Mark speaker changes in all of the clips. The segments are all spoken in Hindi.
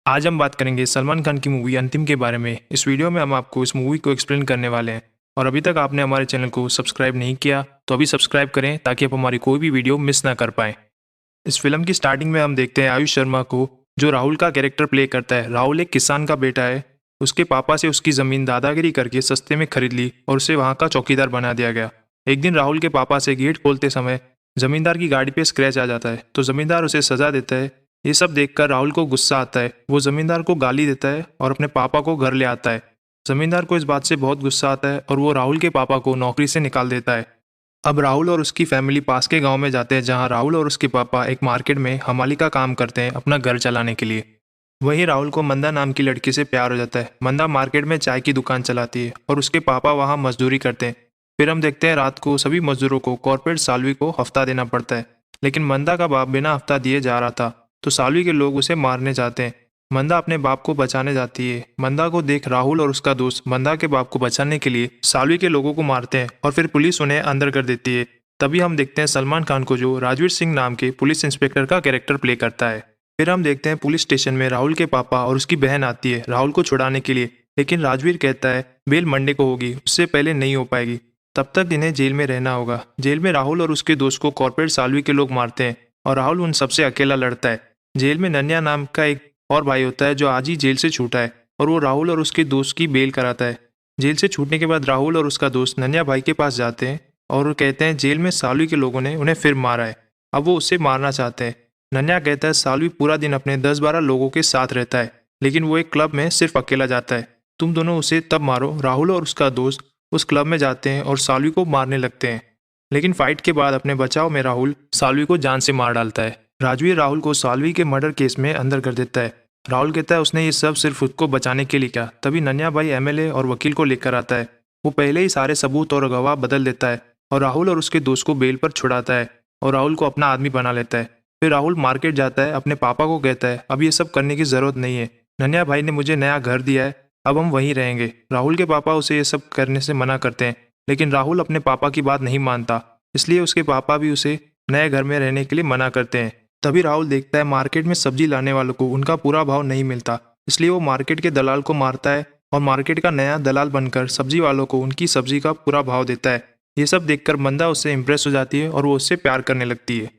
Speaker 1: आज हम बात करेंगे सलमान खान की मूवी अंतिम के बारे में। इस वीडियो में हम आपको इस मूवी को एक्सप्लेन करने वाले हैं। और अभी तक आपने हमारे चैनल को सब्सक्राइब नहीं किया तो अभी सब्सक्राइब करें ताकि आप हमारी कोई भी वीडियो मिस ना कर पाएं। इस फिल्म की स्टार्टिंग में हम देखते हैं आयुष शर्मा को, जो राहुल का कैरेक्टर प्ले करता है। राहुल एक किसान का बेटा है। उसके पापा से उसकी ज़मीन दादागिरी करके सस्ते में खरीद ली और उसे वहाँ का चौकीदार बना दिया गया। एक दिन राहुल के पापा से गेट खोलते समय जमींदार की गाड़ी पे स्क्रैच आ जाता है तो जमींदार उसे सजा देता है। ये सब देखकर राहुल को गुस्सा आता है। वो जमींदार को गाली देता है और अपने पापा को घर ले आता है। जमींदार को इस बात से बहुत गुस्सा आता है और वो राहुल के पापा को नौकरी से निकाल देता है। अब राहुल और उसकी फैमिली पास के गांव में जाते हैं, जहां राहुल और उसके पापा एक मार्केट में हमाली का काम करते हैं अपना घर चलाने के लिए। वहीं राहुल को मंदा नाम की लड़की से प्यार हो जाता है। मंदा मार्केट में चाय की दुकान चलाती है और उसके पापा वहां मजदूरी करते हैं। फिर हम देखते हैं रात को सभी मजदूरों को कॉर्पोरेट सालवी को हफ्ता देना पड़ता है, लेकिन मंदा का बाप बिना हफ्ता दिए जा रहा था तो सालवी के लोग उसे मारने जाते हैं। मंदा अपने बाप को बचाने जाती है। मंदा को देख राहुल और उसका दोस्त मंदा के बाप को बचाने के लिए सालवी के लोगों को मारते हैं और फिर पुलिस उन्हें अंदर कर देती है। तभी हम देखते हैं सलमान खान को, जो राजवीर सिंह नाम के पुलिस इंस्पेक्टर का कैरेक्टर प्ले करता है। फिर हम देखते हैं पुलिस स्टेशन में राहुल के पापा और उसकी बहन आती है राहुल को छुड़ाने के लिए, लेकिन राजवीर कहता है बेल मंडे को होगी, उससे पहले नहीं हो पाएगी, तब तक इन्हें जेल में रहना होगा। जेल में राहुल और उसके दोस्त को कॉर्पोरेट सालवी के लोग मारते हैं और राहुल उन सबसे अकेला लड़ता है। जेल में नन्या नाम का एक और भाई होता है जो आज ही जेल से छूटा है और वो राहुल और उसके दोस्त की बेल कराता है। जेल से छूटने के बाद राहुल और उसका दोस्त नन्या भाई के पास जाते हैं और वो कहते हैं जेल में सालवी के लोगों ने उन्हें फिर मारा है, अब वो उससे मारना चाहते हैं। नन्या कहता है सालवी पूरा दिन अपने 10-12 लोगों के साथ रहता है, लेकिन वो एक क्लब में सिर्फ अकेला जाता है, तुम दोनों उसे तब मारो। राहुल और उसका दोस्त उस क्लब में जाते हैं और सालवी को मारने लगते हैं, लेकिन फाइट के बाद अपने बचाव में राहुल सालवी को जान से मार डालता है। राजवीर राहुल को सालवी के मर्डर केस में अंदर कर देता है। राहुल कहता है उसने ये सब सिर्फ खुद को बचाने के लिए किया। तभी नन्या भाई एमएलए और वकील को लेकर आता है। वो पहले ही सारे सबूत और गवाह बदल देता है और राहुल और उसके दोस्त को बेल पर छुड़ाता है और राहुल को अपना आदमी बना लेता है। फिर राहुल मार्केट जाता है, अपने पापा को कहता है अब ये सब करने की जरूरत नहीं है, नन्या भाई ने मुझे नया घर दिया है, अब हम वहीं रहेंगे। राहुल के पापा उसे ये सब करने से मना करते हैं, लेकिन राहुल अपने पापा की बात नहीं मानता, इसलिए उसके पापा भी उसे नए घर में रहने के लिए मना करते हैं। तभी राहुल देखता है मार्केट में सब्जी लाने वालों को उनका पूरा भाव नहीं मिलता, इसलिए वो मार्केट के दलाल को मारता है और मार्केट का नया दलाल बनकर सब्जी वालों को उनकी सब्जी का पूरा भाव देता है। ये सब देखकर मंदा उससे इम्प्रेस हो जाती है और वो उससे प्यार करने लगती है।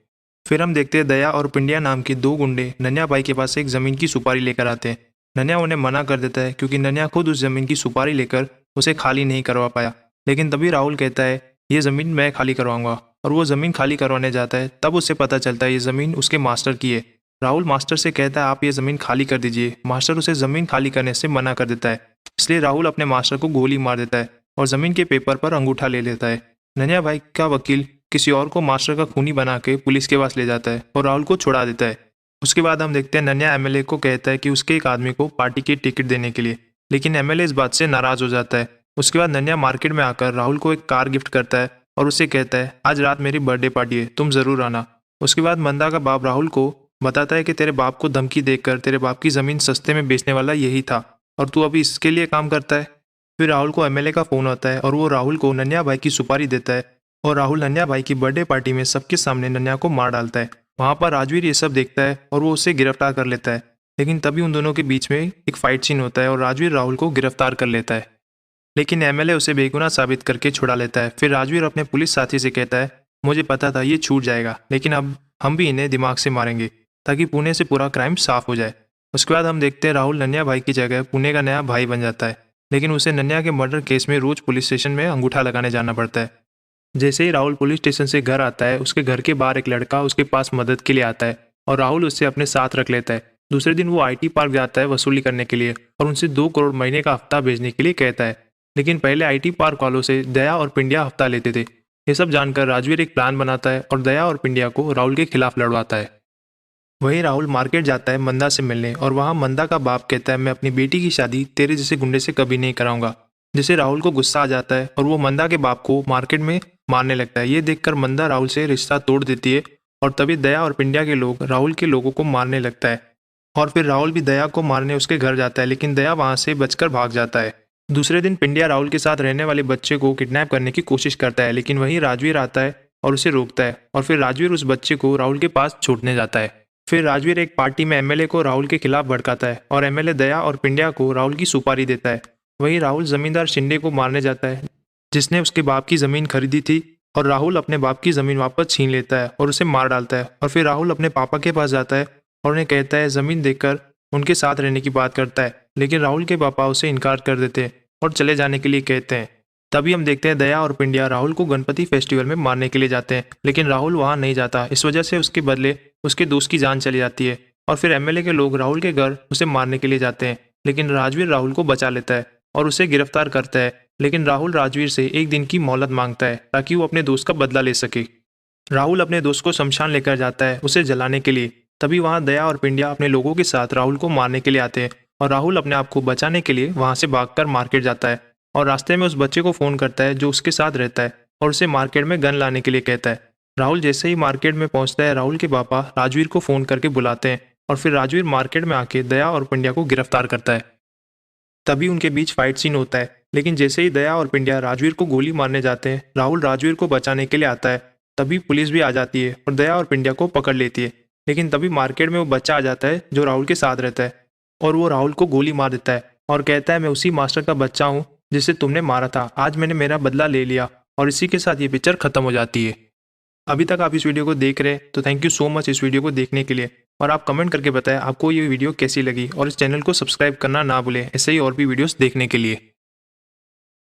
Speaker 1: फिर हम देखते हैं दया और पिंडिया नाम के दो गुंडे नन्या भाई के पास एक ज़मीन की सुपारी लेकर आते हैं। नन्या उन्हें मना कर देता है क्योंकि नन्या खुद उस ज़मीन की सुपारी लेकर उसे खाली नहीं करवा पाया, लेकिन तभी राहुल कहता है ये ज़मीन मैं खाली करवाऊंगा और वो ज़मीन खाली करवाने जाता है। तब उसे पता चलता है ये ज़मीन उसके मास्टर की है। राहुल मास्टर से कहता है आप ये ज़मीन खाली कर दीजिए। मास्टर उसे ज़मीन खाली करने से मना कर देता है, इसलिए राहुल अपने मास्टर को गोली मार देता है और ज़मीन के पेपर पर अंगूठा ले लेता है। नन्या भाई का वकील किसी और को मास्टर का खूनी बना के पुलिस के पास ले जाता है और राहुल को छुड़ा देता है। उसके बाद हम देखते हैं नन्या एमएलए को कहता है कि उसके एक आदमी को पार्टी की टिकट देने के लिए, लेकिन एमएलए इस बात से नाराज हो जाता है। उसके बाद नन्या मार्केट में आकर राहुल को एक कार गिफ्ट करता है और उससे कहता है आज रात मेरी बर्थडे पार्टी है, तुम जरूर आना। उसके बाद मंदा का बाप राहुल को बताता है कि तेरे बाप को धमकी देकर तेरे बाप की ज़मीन सस्ते में बेचने वाला यही था और तू अभी इसके लिए काम करता है। फिर राहुल को एमएलए का फ़ोन आता है और वो राहुल को नन्या भाई की सुपारी देता है और राहुल नन्या भाई की बर्थडे पार्टी में सबके सामने नन्या को मार डालता है। वहाँ पर राजवीर ये सब देखता है और वो उसे गिरफ्तार कर लेता है, लेकिन तभी उन दोनों के बीच में एक फाइट सीन होता है और राजवीर राहुल को गिरफ्तार कर लेता है, लेकिन एमएलए उसे बेगुनाह साबित करके छुड़ा लेता है। फिर राजवीर अपने पुलिस साथी से कहता है मुझे पता था ये छूट जाएगा, लेकिन अब हम भी इन्हें दिमाग से मारेंगे ताकि पुणे से पूरा क्राइम साफ हो जाए। उसके बाद हम देखते हैं राहुल नन्या भाई की जगह पुणे का नया भाई बन जाता है, लेकिन उसे नन्या के मर्डर केस में रोज पुलिस स्टेशन में अंगूठा लगाने जाना पड़ता है। जैसे ही राहुल पुलिस स्टेशन से घर आता है, उसके घर के बाहर एक लड़का उसके पास मदद के लिए आता है और राहुल उससे अपने साथ रख लेता है। दूसरे दिन वो आईटी पार्क जाता है वसूली करने के लिए और उनसे 2 करोड़ महीने का हफ्ता भेजने के लिए कहता है, लेकिन पहले आईटी पार्क वालों से दया और पिंडिया हफ्ता लेते थे। ये सब जानकर राजवीर एक प्लान बनाता है और दया और पिंडिया को राहुल के खिलाफ लड़वाता है। वहीं राहुल मार्केट जाता है मंदा से मिलने और वहाँ मंदा का बाप कहता है मैं अपनी बेटी की शादी तेरे जैसे गुंडे से कभी नहीं कराऊंगा, जिससे राहुल को गुस्सा आ जाता है और वो मंदा के बाप को मार्केट में मारने लगता है। ये देखकर मंदा राहुल से रिश्ता तोड़ देती है और तभी दया और पिंडिया के लोग राहुल के लोगों को मारने लगता है और फिर राहुल भी दया को मारने उसके घर जाता है, लेकिन दया वहाँ से बचकर भाग जाता है। दूसरे दिन पिंडिया राहुल के साथ रहने वाले बच्चे को किडनैप करने की कोशिश करता है, लेकिन वहीं राजवीर आता है और उसे रोकता है और फिर राजवीर उस बच्चे को राहुल के पास छोड़ने जाता है। फिर राजवीर एक पार्टी में एमएलए को राहुल के खिलाफ भड़काता है और एमएलए दया और पिंड्या को राहुल की सुपारी देता है। वहीं राहुल जमींदार शिंदे को मारने जाता है जिसने उसके बाप की जमीन खरीदी थी, और राहुल अपने बाप की जमीन वापस छीन लेता है और उसे मार डालता है। और फिर राहुल अपने पापा के पास जाता है और उन्हें कहता है जमीन देकर उनके साथ रहने की बात करता है, लेकिन राहुल के पापा उसे इनकार कर देते हैं और चले जाने के लिए कहते हैं। तभी हम देखते हैं दया और पिंड्या राहुल को गणपति फेस्टिवल में मारने के लिए जाते हैं, लेकिन राहुल वहां नहीं जाता। इस वजह से उसके बदले उसके दोस्त की जान चली जाती है। और फिर एमएलए के लोग राहुल के घर उसे मारने के लिए जाते हैं, लेकिन राजवीर राहुल को बचा लेता है और उसे गिरफ्तार करता है। लेकिन राहुल राजवीर से एक दिन की मोहलत मांगता है ताकि वो अपने दोस्त का बदला ले सके। राहुल अपने दोस्त को शमशान लेकर जाता है उसे जलाने के लिए। तभी वहां दया और पिंड्या अपने लोगों के साथ राहुल को मारने के लिए आते हैं और राहुल अपने आप को बचाने के लिए वहां से भागकर मार्केट जाता है और रास्ते में उस बच्चे को फोन करता है जो उसके साथ रहता है और उसे मार्केट में गन लाने के लिए कहता है। राहुल जैसे ही मार्केट में पहुंचता है, राहुल के पापा राजवीर को फोन करके बुलाते हैं और फिर राजवीर मार्केट में आके दया और पिंड्या को गिरफ्तार करता है। तभी उनके बीच फाइट सीन होता है, लेकिन जैसे ही दया और पिंड्या राजवीर को गोली मारने जाते हैं, राहुल राजवीर को बचाने के लिए आता है। तभी पुलिस भी आ जाती है और दया और पिंड्या को पकड़ लेती है। लेकिन तभी मार्केट में वो बच्चा आ जाता है जो राहुल के साथ रहता है और वो राहुल को गोली मार देता है और कहता है मैं उसी मास्टर का बच्चा हूँ जिसे तुमने मारा था। आज मैंने मेरा बदला ले लिया। और इसी के साथ ये पिक्चर खत्म हो जाती है। अभी तक आप इस वीडियो को देख रहे हैं तो थैंक यू सो मच इस वीडियो को देखने के लिए, और आप कमेंट करके बताएं आपको ये वीडियो कैसी लगी और इस चैनल को सब्सक्राइब करना ना भूलें ऐसे ही और भी वीडियोस देखने के लिए।